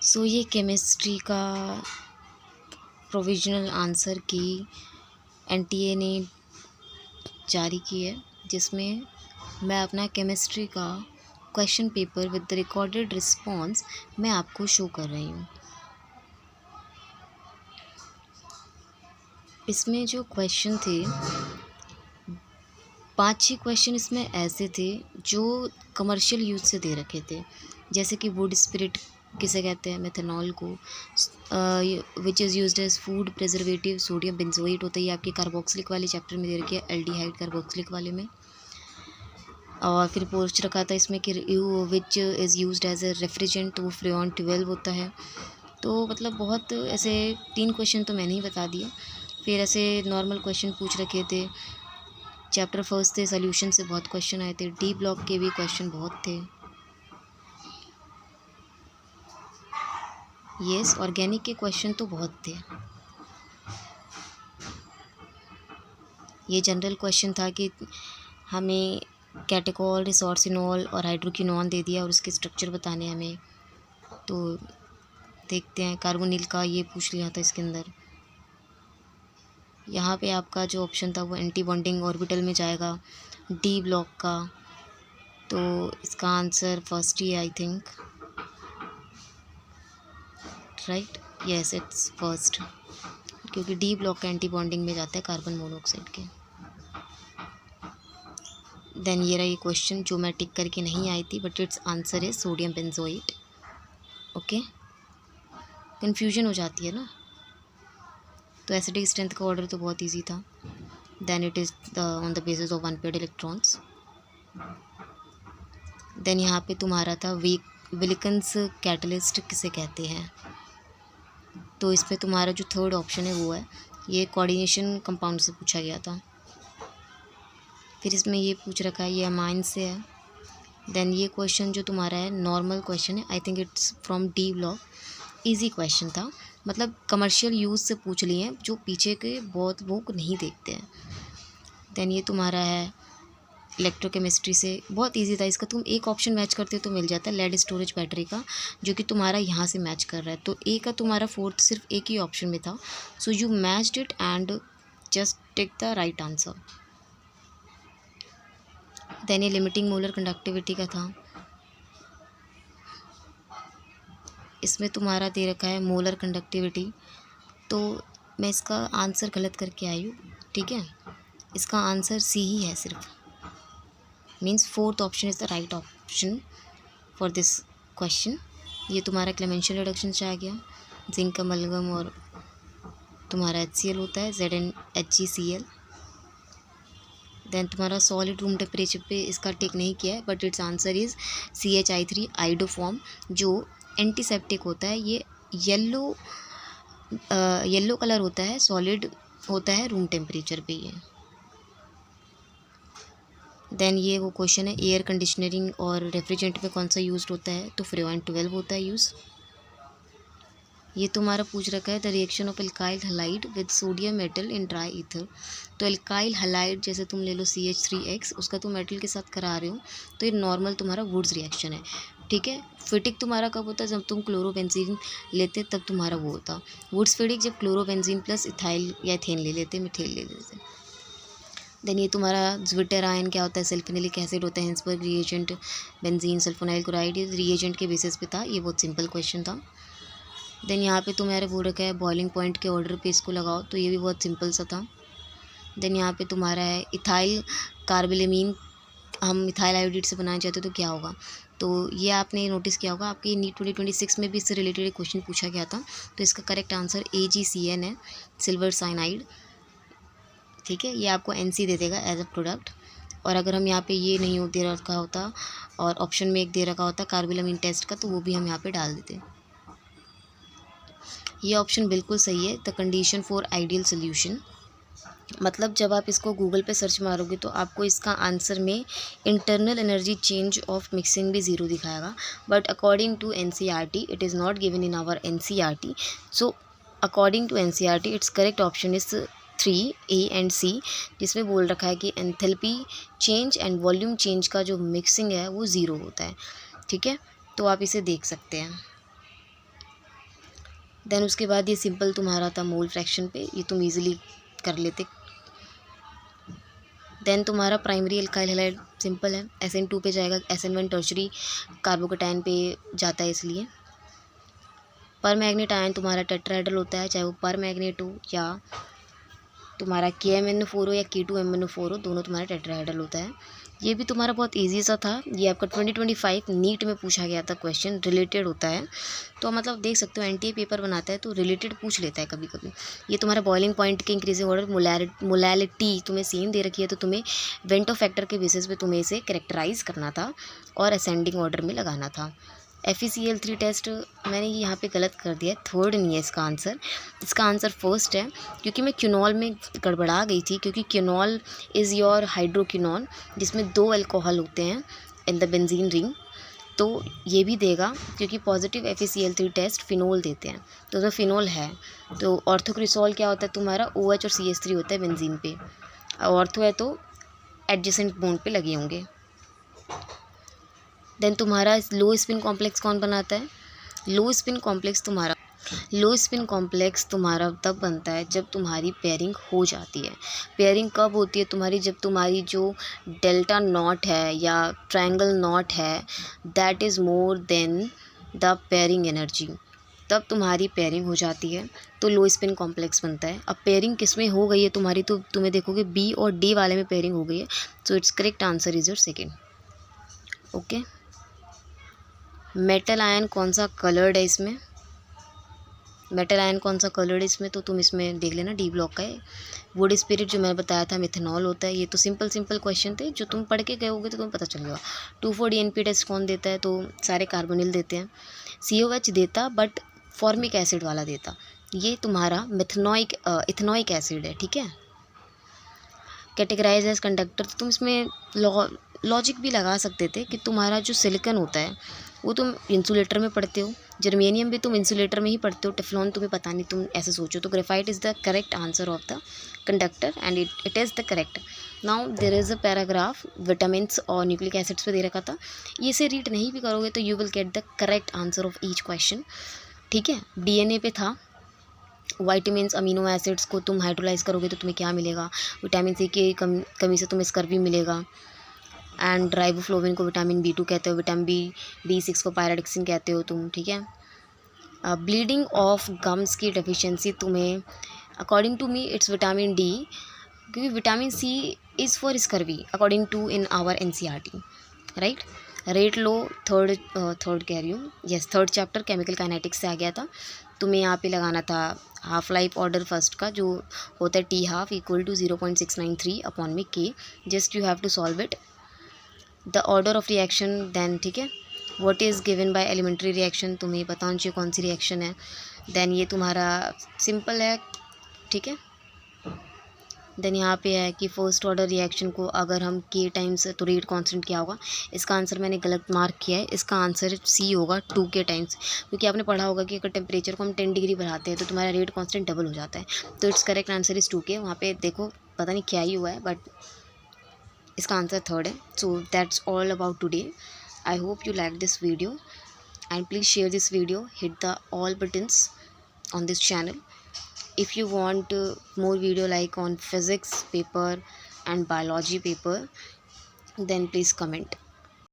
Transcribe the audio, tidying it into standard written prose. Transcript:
सो ये केमिस्ट्री का provisional answer की एनटीए ने जारी की है, जिसमें मैं अपना केमिस्ट्री का question paper with the recorded response मैं आपको शो कर रही हूँ। इसमें जो क्वेश्चन थे 5-6 क्वेश्चन इसमें ऐसे थे जो कमर्शियल यूज से दे रखे थे, जैसे कि वुड स्पिरिट किसे कहते हैं, मेथनॉल को, which is used as food preservative, sodium benzoate होता है, ये आपके कार्बोक्सिलिक वाले चैप्टर में दे रखी है, एल्डिहाइड कार्बोक्सिलिक वाले में। और फिर पोस्ट रखा था इसमें कि which is used as a refrigerant, तो वो फ्रेऑन 12 होता है। तो मतलब बहुत ऐसे 3 क्वेश्चन तो मैंने ही बता दिए। फिर ऐसे नॉर्मल क्वेश्चन पूछ रखे थे, चैप्टर फर्स्ट थे, सॉल्यूशन से बहुत क्वेश्चन आए थे, डी ब्लॉक के भी क्वेश्चन बहुत थे। यस, ऑर्गेनिक के क्वेश्चन तो बहुत थे। ये जनरल क्वेश्चन था कि हमें कैटेकॉल, रिसोर्सिनॉल और हाइड्रोक्विनोन दे दिया और उसके स्ट्रक्चर बताने हमें, तो देखते हैं। कार्बोनिल का ये पूछ लिया था इसके अंदर। यहाँ पे आपका जो ऑप्शन था वो एंटी बॉन्डिंग ऑर्बिटल में जाएगा, डी ब्लॉक का, तो इसका answer first he I think, right, yes it's first, क्योंकि डी ब्लॉक का एंटी बॉन्डिंग में जाता है कार्बन मोनोऑक्साइड के। देन ये रहा ये क्वेश्चन जो मैं टिक करके नहीं आई थी, बट इट्स आंसर है सोडियम बेंजोएट। ओके, कन्फ्यूजन हो जाती है ना। तो एसिडिक स्ट्रेंथ का ऑर्डर तो बहुत इजी था। Then it is on the basis of unpaired electrons. Then यहाँ पे तुम्हारा था विल्किंस कैटलिस्ट किसे कहते हैं, तो इसमें तुम्हारा जो थर्ड ऑप्शन है वो है, ये कोऑर्डिनेशन कंपाउंड से पूछा गया था। फिर इसमें ये पूछ रखा है, ये अमाइन से है। देन ये क्वेश्चन जो तुम्हारा है नॉर्मल क्वेश्चन है, I think it's from D block, easy question था, मतलब कमर्शियल यूज़ से पूछ लिए हैं, जो पीछे के बहुत लोग नहीं देखते हैं। देन ये तुम्हारा है इलेक्ट्रोकेमिस्ट्री से, बहुत इजी था, इसका तुम एक ऑप्शन मैच करते हो तो मिल जाता है, लेड स्टोरेज बैटरी का, जो कि तुम्हारा यहाँ से मैच कर रहा है। तो ए का तुम्हारा फोर्थ सिर्फ एक ही ऑप्शन में था, so you matched it and just take the right answer. Then ये लिमिटिंग मोलर कंडक्टिविटी का था, इसमें तुम्हारा दे रखा है मोलर कंडक्टिविटी, तो मैं इसका आंसर गलत करके आई हूँ, ठीक है। इसका आंसर सी ही है सिर्फ, means fourth option is the right option for this question. ये तुम्हारा क्लेमेंशियल रिडक्शन से आ गया, जिंक अमलगम और तुम्हारा HCl होता है, ZnHgCl। देन तुम्हारा सॉलिड रूम टेम्परेचर पे इसका टिक नहीं किया है, but it's answer is CH3 iodoform, जो एंटीसेप्टिक होता है। ये येलो कलर होता है, सॉलिड होता है रूम टेम्परेचर पे ये। देन ये वो क्वेश्चन है, एयर कंडीशनरिंग और रेफ्रिजरेंट में कौन सा यूज्ड होता है, तो फ्रेऑन 12 होता है यूज़। ये तुम्हारा पूछ रखा है the reaction of alkyl halide with sodium metal in dry ether, तो एल्काइल हलाइड जैसे तुम ले लो CH3X, उसका तुम मेटल के साथ करा रहे हो, तो ये नॉर्मल तुम्हारा वुड्स रिएक्शन है, ठीक है। फिटिक तुम्हारा कब होता है, जब तुम क्लोरोबेंजीन लेते तब तुम्हारा वो होता। वुड्स फिटिक जब क्लोरोबेंजीन प्लस इथाइल या एथेन ले लेते, मिथेल ले लेते। देन ये तुम्हारा ज्विटर आयन क्या होता है, सल्फोनिलिक एसिड होता है, Hinsberg reagent, benzene sulfonyl chloride, ये रिएजेंट के बेसिस पे था, ये बहुत सिंपल क्वेश्चन था। देन यहाँ पे तुम्हारे वो रखा है बॉइलिंग पॉइंट के ऑर्डर पे इसको लगाओ, तो ये भी बहुत सिंपल सा था। देन यहाँ पे तुम्हारा है इथाइल कार्बिलेमीन, हम इथाइल आयोडीड से बनाना चाहते हो तो क्या होगा, तो ये आपने नोटिस किया होगा, आपके नीट 2026 में भी इससे रिलेटेड एक क्वेश्चन पूछा गया था, तो इसका करेक्ट आंसर AgCN है, सिल्वर साइनाइड, ठीक है। ये आपको NC दे देगा एज अ प्रोडक्ट, और अगर हम यहाँ पे ये नहीं दे रखा होता और ऑप्शन में एक दे रखा होता कार्बिलामीन टेस्ट का, तो वो भी हम यहाँ पे डाल देते। ये ऑप्शन बिल्कुल सही है, the condition for ideal solution, मतलब जब आप इसको गूगल पे सर्च मारोगे तो आपको इसका आंसर में internal energy change of mixing भी ज़ीरो दिखाएगा, but according to NCERT it is not given in our NCERT, so according to NCERT its correct option is 3 A and C, जिसमें बोल रखा है कि enthalpy change and volume change का जो mixing है वो ज़ीरो होता है, ठीक है। तो आप इसे देख सकते हैं। देन उसके बाद ये सिंपल तुम्हारा था मोल फ्रैक्शन पे, ये तुम इजीली कर लेते। देन तुम्हारा प्राइमरी अल्काइल हैलाइड सिंपल है, SN2 पे जाएगा, SN1 टर्शरी कार्बोकेटायन पे जाता है, इसलिए पर मैग्नेट आयन तुम्हारा टेट्राहेड्रल होता है, चाहे वो पर मैग्नेट हो या तुम्हारा KMnO4 हो या K2MnO4 हो, दोनों तुम्हारा टेट्राहेड्रल होता है। ये भी तुम्हारा बहुत इजी सा था, ये आपका 2025 नीट में पूछा गया था क्वेश्चन, रिलेटेड होता है। तो मतलब देख सकते हो NTA पेपर बनाता है तो रिलेटेड पूछ लेता है कभी कभी। ये तुम्हारा बॉइलिंग पॉइंट के इंक्रीजिंग ऑर्डर मोलैलिटी तुम्हें सेम दे रखी है, तो तुम्हें वेंटो फैक्टर के बेसिस पे तुम्हें इसे करेक्टराइज करना था और असेंडिंग ऑर्डर में लगाना था। FeCl3 टेस्ट मैंने यहाँ पे गलत कर दिया, थर्ड नहीं है इसका आंसर, इसका आंसर फर्स्ट है, क्योंकि मैं क्यूनॉल में गड़बड़ा गई थी, क्योंकि क्यूनॉल इज़ योर हाइड्रोक्यूनॉन जिसमें 2 अल्कोहल होते हैं इन द बेंजीन रिंग, तो ये भी देगा, क्योंकि पॉजिटिव FeCl3 टेस्ट फिनोल देते हैं, तो उसमें फिनोल है। तो ऑर्थोक्रिसॉल क्या होता है तुम्हारा, OH और CH3 होता है बेंजीन पे, ऑर्थो है तो एडजेसेंट बॉन्ड पे लगे होंगे। देन तुम्हारा लो स्पिन कॉम्प्लेक्स कौन बनाता है, लो स्पिन कॉम्प्लेक्स तुम्हारा तब बनता है जब तुम्हारी पेयरिंग हो जाती है। पेयरिंग कब होती है तुम्हारी, जब तुम्हारी जो डेल्टा नॉट है या ट्रायंगल नॉट है that is more than the pairing energy, तब तुम्हारी पेयरिंग हो जाती है, तो लो स्पिन कॉम्प्लेक्स बनता है। अब पेयरिंग किस में हो गई है तुम्हारी, तो तुम्हें देखोगे B और D वाले में पेयरिंग हो गई है, so it's correct answer is your second. Okay, metal ion कौन सा कलर्ड है इसमें, मेटल आयन कौन सा कलर्ड है इसमें, तो तुम इसमें देख लेना D ब्लॉक का है। वुड स्पिरिट जो मैंने बताया था मिथेनॉल होता है। ये तो सिंपल क्वेश्चन थे, जो तुम पढ़ के गए होगे तो तुम्हें पता चल गया। 2,4-DNP टेस्ट कौन देता है, तो सारे कार्बोनिल देते हैं। COH देता बट फॉर्मिक एसिड वाला देता, ये तुम्हारा इथेनोइक एसिड है, ठीक है। कैटेगराइज एज कंडक्टर, तो तुम इसमें लॉजिक भी लगा सकते थे कि तुम्हारा जो सिलिकॉन होता है वो तुम इंसुलेटर में पढ़ते हो, जर्मेनियम भी तुम इंसुलेटर में ही पढ़ते हो, टेफ्लॉन तुम्हें पता नहीं, तुम ऐसे सोचो। तो graphite is the correct answer of the conductor and it is the correct. Now there is a paragraph vitamins और न्यूक्लिक एसिड्स पे दे रखा था, ये से रीड नहीं भी करोगे तो you will get the correct answer of each question, ठीक है। DNA पे था वाइटामिन्स अमीनो एसिड्स को तुम हाइड्रोलाइज करोगे तो तुम्हें क्या मिलेगा, विटामिन C की कमी से तुम्हें स्कर्वी मिलेगा, एंड राइबोफ्लोविन को विटामिन B2 कहते हो, विटामिन B6 को पायरोडिक्सिन कहते हो तुम, ठीक है। ब्लीडिंग ऑफ गम्स की डेफिशिएंसी तुम्हें according to me it's vitamin D, क्योंकि vitamin C is for scurvy according to in our NCERT, right. Rate law third कह रही हूँ, yes third chapter chemical kinetics से आ गया था। तुम्हें यहाँ पे लगाना था हाफ लाइफ ऑर्डर फर्स्ट का जो होता है T½ = 0.693/K, just you have to solve it. The order of reaction then, ठीक है। What is given by elementary reaction, तुम्हें बताना चाहिए कौन सी रिएक्शन है। देन ये तुम्हारा सिंपल है, ठीक है। देन यहाँ पे है कि फर्स्ट ऑर्डर रिएक्शन को अगर हम K टाइम्स, तो रेट कांस्टेंट क्या होगा, इसका आंसर मैंने गलत मार्क किया है, इसका आंसर C होगा 2K टाइम्स, क्योंकि आपने पढ़ा होगा कि अगर टेम्परेचर को हम 10 डिग्री बढ़ाते हैं तो तुम्हारा रेट कांस्टेंट डबल हो जाता है, तो it's correct answer is 2K। वहाँ पे देखो पता नहीं क्या ही हुआ है, बट इसका आंसर थर्ड है। So that's all about today. I hope you like this video and please share this video, hit the all buttons on this channel. If you want more video like on physics paper and biology paper, then please comment.